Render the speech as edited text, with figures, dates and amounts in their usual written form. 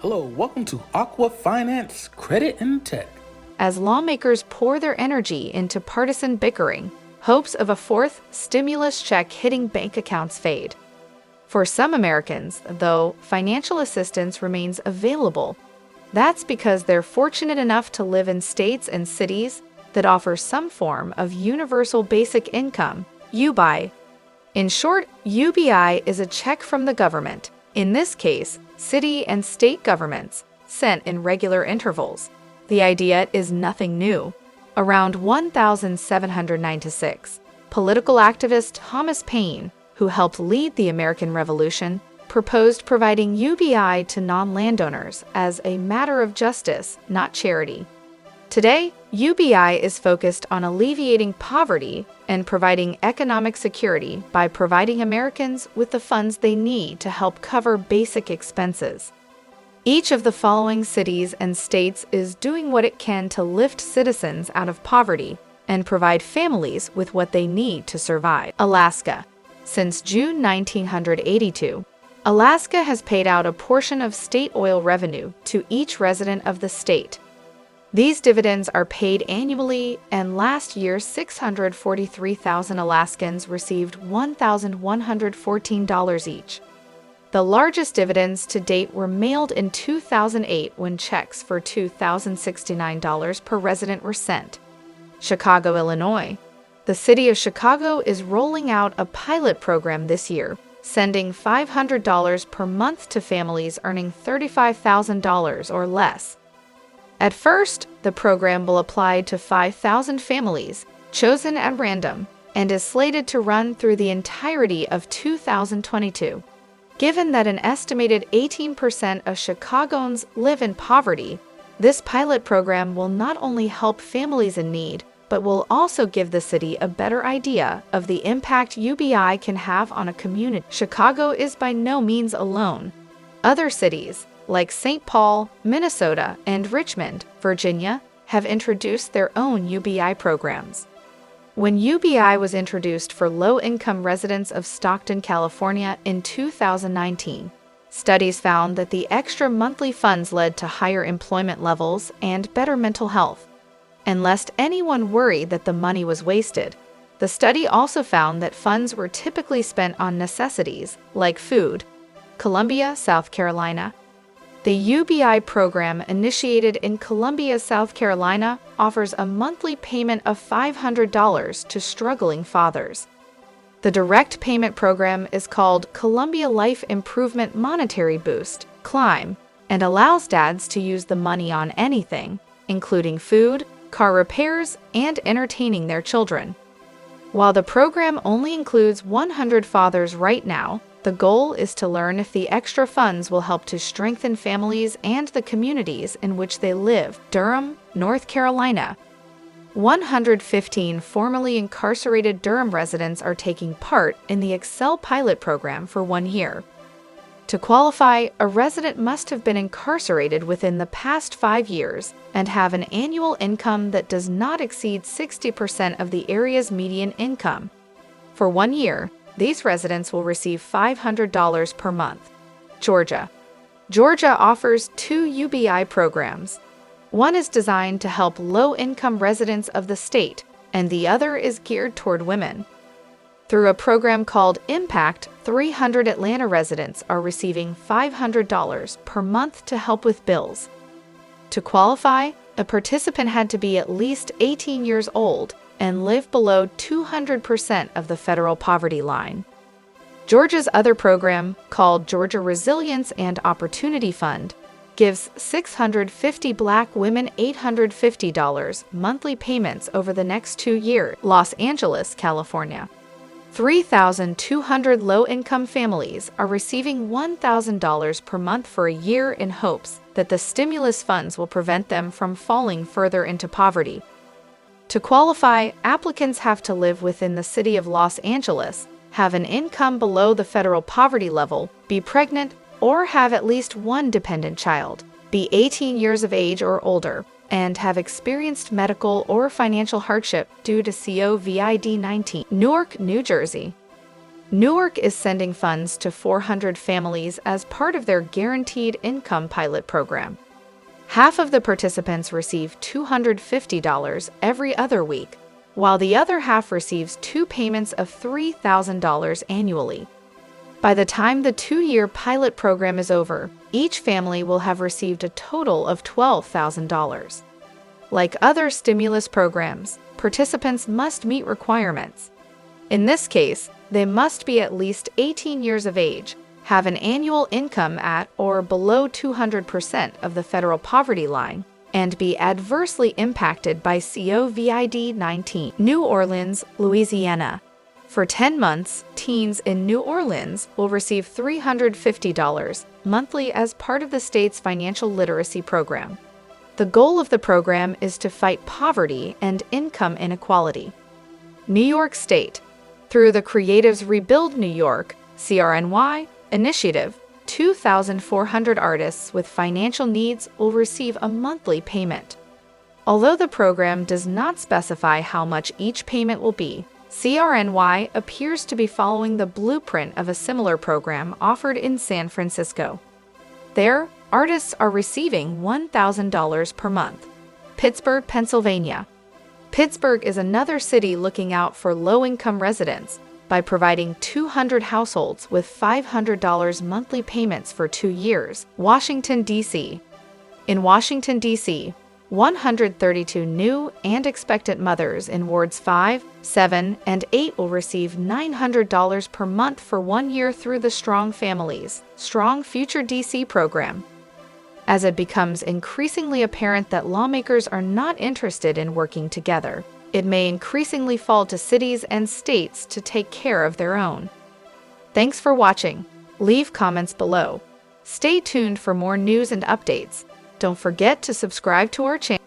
Hello, welcome to Aqua Finance, Credit and Tech. As lawmakers pour their energy into partisan bickering, hopes of a fourth stimulus check hitting bank accounts fade. For some Americans, though, financial assistance remains available. That's because they're fortunate enough to live in states and cities that offer some form of universal basic income, UBI. In short, UBI is a check from the government, in this case, city and state governments, sent in regular intervals. The idea is nothing new. Around 1796, political activist Thomas Paine, who helped lead the American Revolution, proposed providing UBI to non-landowners as a matter of justice, not charity. Today, UBI is focused on alleviating poverty and providing economic security by providing Americans with the funds they need to help cover basic expenses. Each of the following cities and states is doing what it can to lift citizens out of poverty and provide families with what they need to survive. Alaska. Since June 1982, Alaska has paid out a portion of state oil revenue to each resident of the state. These dividends are paid annually, and last year 643,000 Alaskans received $1,114 each. The largest dividends to date were mailed in 2008 when checks for $2,069 per resident were sent. Chicago, Illinois. The city of Chicago is rolling out a pilot program this year, sending $500 per month to families earning $35,000 or less. At first, the program will apply to 5,000 families, chosen at random, and is slated to run through the entirety of 2022. Given that an estimated 18% of Chicagoans live in poverty, this pilot program will not only help families in need, but will also give the city a better idea of the impact UBI can have on a community. Chicago is by no means alone. Other cities, like St. Paul, Minnesota, and Richmond, Virginia, have introduced their own UBI programs. When UBI was introduced for low-income residents of Stockton, California in 2019, studies found that the extra monthly funds led to higher employment levels and better mental health. And lest anyone worry that the money was wasted, the study also found that funds were typically spent on necessities like food. Columbia, South Carolina. The UBI program, initiated in Columbia, South Carolina, offers a monthly payment of $500 to struggling fathers. The direct payment program is called Columbia Life Improvement Monetary Boost, CLIMB, and allows dads to use the money on anything, including food, car repairs, and entertaining their children. While the program only includes 100 fathers right now, the goal is to learn if the extra funds will help to strengthen families and the communities in which they live. Durham, North Carolina. 115 formerly incarcerated Durham residents are taking part in the Excel pilot program for 1 year. To qualify, a resident must have been incarcerated within the past 5 years and have an annual income that does not exceed 60% of the area's median income. For 1 year, these residents will receive $500 per month. Georgia. Georgia offers 2 UBI programs. One is designed to help low-income residents of the state, and the other is geared toward women. Through a program called Impact, 300 Atlanta residents are receiving $500 per month to help with bills. To qualify, a participant had to be at least 18 years old and live below 200% of the federal poverty line. Georgia's other program, called Georgia Resilience and Opportunity Fund, gives 650 Black women $850 monthly payments over the next 2 years. Los Angeles, California. 3,200 low-income families are receiving $1,000 per month for a year in hopes that the stimulus funds will prevent them from falling further into poverty. To qualify, applicants have to live within the city of Los Angeles, have an income below the federal poverty level, be pregnant, or have at least one dependent child, be 18 years of age or older, and have experienced medical or financial hardship due to COVID-19. Newark, New Jersey. Newark is sending funds to 400 families as part of their Guaranteed Income Pilot program. Half of the participants receive $250 every other week, while the other half receives 2 payments of $3,000 annually. By the time the 2-year pilot program is over, each family will have received a total of $12,000. Like other stimulus programs, participants must meet requirements. In this case, they must be at least 18 years of age, have an annual income at or below 200% of the federal poverty line, and be adversely impacted by COVID-19. New Orleans, Louisiana. For 10 months, teens in New Orleans will receive $350 monthly as part of the state's financial literacy program. The goal of the program is to fight poverty and income inequality. New York State. Through the Creatives Rebuild New York (CRNY) initiative, 2,400 artists with financial needs will receive a monthly payment. Although the program does not specify how much each payment will be, CRNY appears to be following the blueprint of a similar program offered in San Francisco. There, artists are receiving $1,000 per month. Pittsburgh, Pennsylvania. Pittsburgh is another city looking out for low-income residents by providing 200 households with $500 monthly payments for 2 years. Washington, D.C. In Washington, D.C., 132 new and expectant mothers in wards 5, 7, and 8 will receive $900 per month for 1 year through the Strong Families, Strong Future DC program. As it becomes increasingly apparent that lawmakers are not interested in working together, it may increasingly fall to cities and states to take care of their own. Thanks for watching. Leave comments below. Stay tuned for more news and updates. Don't forget to subscribe to our channel.